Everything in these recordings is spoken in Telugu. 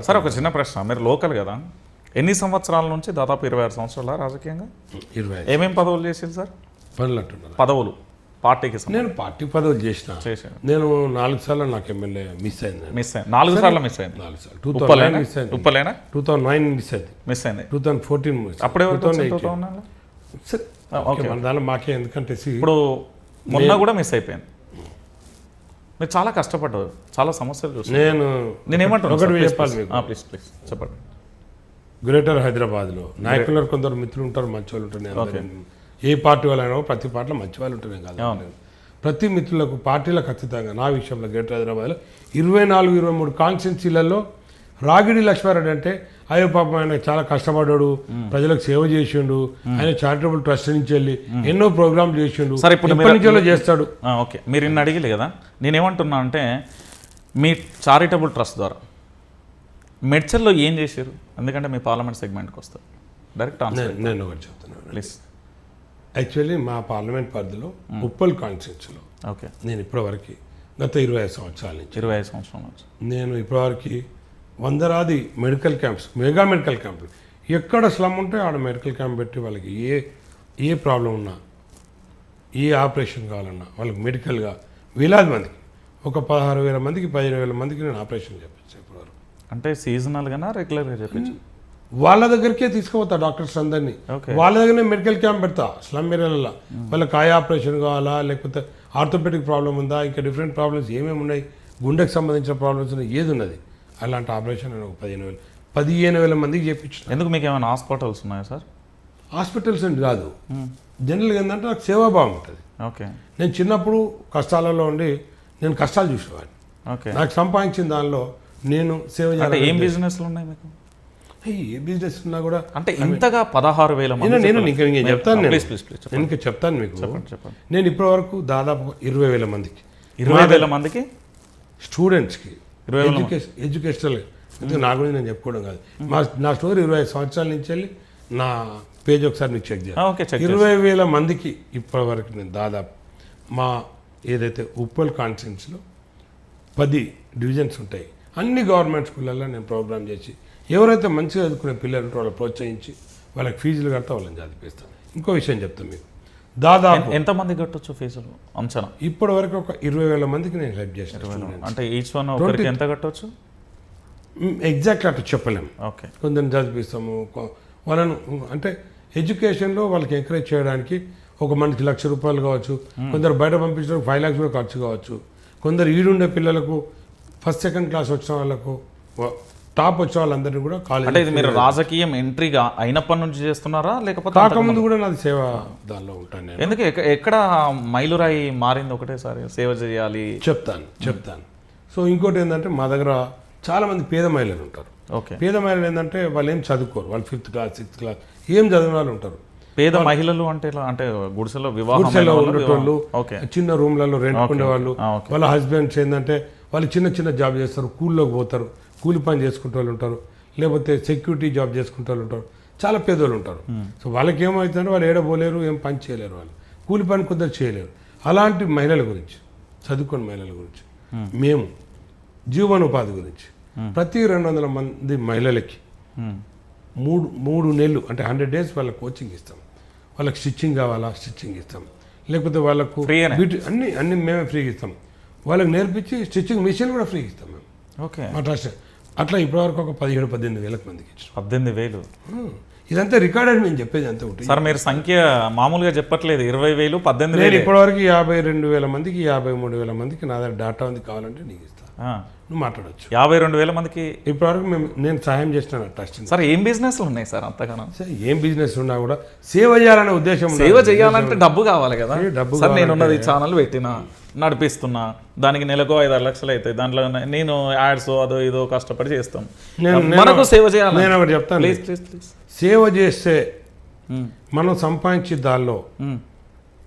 సార్ ఒక చిన్న ప్రశ్న, మీరు లోకల్ కదా, ఎన్ని సంవత్సరాల నుంచి? దాదాపు 26 సంవత్సరాల రాజకీయంగా 20 ఏమేం పదవులు చేసింది సార్? పనులు అంటున్నారు. పదవులు పార్టీకి నేను పార్టీ పదవులు చేశాను. నేను 4 సార్లు నాకు ఎమ్మెల్యే మిస్ అయింది. 4 సార్లు మిస్ అయింది. 4 సార్లు 2009 మిస్ అయింది. ఉప్పలేనా? 2009 మిస్ అయింది. 2014 మిస్. అప్పుడే మన దానిలో మాకే ఎందుకంటే ఇప్పుడు మొన్న కూడా మిస్ అయిపోయింది. మీరు చాలా కష్టపడ్డారు, చాలా సమస్యలు చూసి. నేనేమంటాను ఒకటి చెప్పాలి మీకు. ప్లీజ్ చెప్పండి. గ్రేటర్ హైదరాబాద్లో నాయకులు కొందరు మిత్రులు ఉంటారు, మంచి వాళ్ళు ఉంటారు. ఏ పార్టీ వాళ్ళైనా ప్రతి పార్టీలో మంచి వాళ్ళు ఉంటున్నాయి కాదు. ప్రతి మిత్రులకు పార్టీలకు ఖచ్చితంగా నా విషయంలో గ్రేటర్ హైదరాబాద్లో 24-23 కాన్స్టిట్యున్సీలలో రాగిడి లక్ష్మారెడ్డి అంటే అయ్యో పాపం ఆయన చాలా కష్టపడ్డాడు, ప్రజలకు సేవ చేసిండు, ఆయన చారిటబుల్ ట్రస్ట్ నుంచి వెళ్ళి ఎన్నో ప్రోగ్రాంలు చేసిండు, చేస్తాడు. ఓకే, మీరు ఇన్ని అడిగిలే కదా, నేనేమంటున్నా అంటే మీ చారిటబుల్ ట్రస్ట్ ద్వారా మెడ్చల్లో ఏం చేశారు? ఎందుకంటే మీ పార్లమెంట్ సెగ్మెంట్కి వస్తారు డైరెక్ట్ ఆన్సర్. నేను ఒకటి చెప్తున్నాను ప్లీజ్. యాక్చువల్లీ మా పార్లమెంట్ పరిధిలో ఉప్పల్ కాన్స్టిట్యున్సీలో ఓకే నేను ఇప్పటివరకు గత 25 సంవత్సరాల నుంచి 25 సంవత్సరాల నుంచి నేను ఇప్పటివరకు 100 మెడికల్ క్యాంప్స్, మెగా మెడికల్ క్యాంపులు, ఎక్కడ స్లమ్ ఉంటే ఆడ మెడికల్ క్యాంప్ పెట్టి వాళ్ళకి ఏ ప్రాబ్లం ఉన్నా, ఏ ఆపరేషన్ కావాలన్నా వాళ్ళకి మెడికల్గా వేలాది మందికి, ఒక 16,000 మందికి 15,000 మందికి నేను ఆపరేషన్ చేపించాను ఇప్పటివరకు. అంటే సీజనల్గానా రెగ్యులర్గా చెప్పించు? వాళ్ళ దగ్గరికే తీసుకుపోతా డాక్టర్స్ అందరినీ, వాళ్ళ దగ్గరనే మెడికల్ క్యాంప్ పెడతా స్లమ్ ఏరియాలలో. వాళ్ళకి కాయ ఆపరేషన్ కావాలా, లేకపోతే ఆర్థోపెడిక్ ప్రాబ్లం ఉందా, ఇంకా డిఫరెంట్ ప్రాబ్లమ్స్ ఏమేమి ఉన్నాయి, గుండెకి సంబంధించిన ప్రాబ్లమ్స్ ఉన్నాయి, ఏది ఉన్నది అలాంటి ఆపరేషన్ నేను ఒక 15,000 మందికి చేయించాను. ఎందుకు మీకు ఏమైనా హాస్పిటల్స్ ఉన్నాయా సార్? హాస్పిటల్స్ అని కాదు, జనరల్గా ఏంటంటే నాకు సేవాభావం ఉంటుంది. ఓకే, నేను చిన్నప్పుడు కష్టాలలో ఉండి నేను కష్టాలు చూసేవాడిని. ఓకే, నాకు సంపాదించిన దానిలో నేను సేవ చేయాలి. ఏం బిజినెస్లు ఉన్నాయి మీకు? ఏ బిజినెస్ ఉన్నా కూడా అంటే ఇంతగా 16,000 నేను చెప్తాను. నేను ఇంకా చెప్తాను మీకు. చెప్పండి. నేను ఇప్పటి వరకు దాదాపు 20,000 మందికి 20,000 మందికి స్టూడెంట్స్కి ఎడ్యుకేషనల్, ఎందుకంటే నా గురించి నేను చెప్పుకోవడం కాదు, నా స్టోరీ 25 సంవత్సరాల నుంచి వెళ్ళి నా పేజ్ ఒకసారి మీకు చెక్ చేయాలి. 20,000 మందికి ఇప్పటి వరకు నేను దాదాపు మా ఏదైతే ఉప్పల్ కాన్స్టిట్యున్సీలో 10 డివిజన్స్ ఉంటాయి, అన్ని గవర్నమెంట్ స్కూళ్ళల్లో నేను ప్రోగ్రామ్ చేసి ఎవరైతే మంచిగా చదువుకునే పిల్లలు ఉంటే వాళ్ళని ప్రోత్సహించి వాళ్ళకి ఫీజులు కడితే వాళ్ళని చదివిస్తాను. ఇంకో విషయం చెప్తాను మీకు, దాదాపు ఎంతమంది కట్టొచ్చు ఫీజులు అంచనా? ఇప్పటి వరకు ఒక 20,000 మందికి నేను హెల్ప్ చేశాను. అంటే ఈచ్ వన్ ఒకరికి ఎంత కట్టవచ్చు? ఎగ్జాక్ట్లీ అట్లా చెప్పలేము. ఓకే, కొందరిని చదివిస్తాము వాళ్ళను. అంటే ఎడ్యుకేషన్లో వాళ్ళకి ఎంకరేజ్ చేయడానికి ఒక మనకి ₹1,00,000 కావచ్చు, కొందరు బయట పంపించడానికి 5 lakhs కూడా ఖర్చు కావచ్చు, కొందరు ఈడుండే పిల్లలకు ఫస్ట్ సెకండ్ క్లాస్ వచ్చిన వాళ్ళకు, టాప్ వచ్చే వాళ్ళందరినీ కూడా కాలేజ్. అంటే ఇది మీరు రాజకీయం ఎంట్రీగా అయినప్పటి నుంచి చేస్తున్నారా, లేకపోతే కాకముందు కూడా నాది సేవ దానిలో ఉంటాను. ఎందుకు ఎక్కడ మైలురాయి మారింది ఒకటేసారి సేవ చేయాలి? చెప్తాను. సో ఇంకోటి ఏంటంటే మా దగ్గర చాలా మంది పేద మహిళలు ఉంటారు. ఓకే, పేద మహిళలు ఏంటంటే వాళ్ళు ఏం చదువుకోరు, వాళ్ళు 5th క్లాస్ 6th క్లాస్ ఏం చదివిన వాళ్ళు ఉంటారు. పేద మహిళలు అంటే అంటే గుడిసెలో ఉండేటోళ్ళు, చిన్న రూమ్లలో రెంట్ ఉండేవాళ్ళు, వాళ్ళ హస్బెండ్స్ ఏంటంటే వాళ్ళు చిన్న చిన్న జాబ్ చేస్తారు, కూల్లోకి పోతారు, కూలి పని చేసుకుంటే వాళ్ళు ఉంటారు, లేకపోతే సెక్యూరిటీ జాబ్ చేసుకుంటే వాళ్ళు ఉంటారు, చాలా పేదోళ్ళు ఉంటారు. సో వాళ్ళకి ఏమవుతుందంటే వాళ్ళు ఏడబోలేరు, ఏం పని చేయలేరు, వాళ్ళు కూలి పని కొందరు చేయలేరు. అలాంటి మహిళల గురించి, చదువుకున్న మహిళల గురించి మేము జీవనోపాధి గురించి ప్రతి 200 మంది మహిళలకి 3 నెలలు అంటే 100 days వాళ్ళకి కోచింగ్ ఇస్తాం. వాళ్ళకి స్టిచ్చింగ్ కావాలా స్టిచ్చింగ్ ఇస్తాం, లేకపోతే వాళ్ళకు అన్ని మేమే ఫ్రీగా ఇస్తాం. వాళ్ళకి నేర్పించి స్టిచ్చింగ్ మిషన్ కూడా ఫ్రీగా ఇస్తాం మేము. ఓకే, మా ట్రస్ట్ అట్లా ఇప్పటివరకు ఒక 17,000-18,000 మందికి ఇచ్చాం. 18,000 ఇదంతా రికార్డెడ్, మేము చెప్పేది అంతా ఉంటుంది సార్. మీరు సంఖ్య మామూలుగా చెప్పట్లేదు, 20,000 18,000. నేను ఇప్పటివరకు 52,000 మందికి 53,000 మందికి నా దగ్గర డేటా ఉంది, కావాలంటే నీకు ఇస్తాను, నువ్వు మాట్లాడచ్చు. 52,000 మందికి ఇప్పటివరకు నేను సహాయం చేసిన ట్రస్ట్. సార్ ఏం బిజినెస్లు ఉన్నాయి సార్ అంతగానో? సార్ ఏం బిజినెస్ ఉన్నా కూడా సేవ చేయాలనే ఉద్దేశం. సేవ చేయాలంటే డబ్బు కావాలి కదా. డబ్బు సార్ నేనున్నది ఛానల్ పెట్టినా, నడిపిస్తున్నా, దానికి నెలకు 5-6 లక్షలు అవుతాయి. దాంట్లో నేను యాడ్స్ అదో ఇదో కష్టపడి చేస్తాం. మనకు సేవ చేయాలి. నేను ఒకటి చెప్తాను, సేవ చేస్తే మనం సంపాదించే దానిలో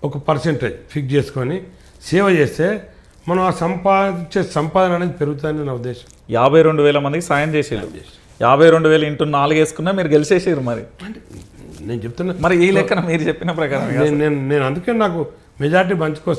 ఒక పర్సెంటేజ్ ఫిక్స్ చేసుకొని సేవ చేస్తే మనం ఆ సంపాదించే సంపాదన అనేది పెరుగుతుందని నా ఉద్దేశం. 52,000 మందికి సాయం చేసేది. 52,000 ఇంటూ 4 వేసుకున్నా మీరు గెలిచేసారు. మరి నేను చెప్తున్నా, మరి ఈ లెక్కన మీరు చెప్పిన ప్రకారం నేను అందుకే నాకు మెజార్టీ పంచుకో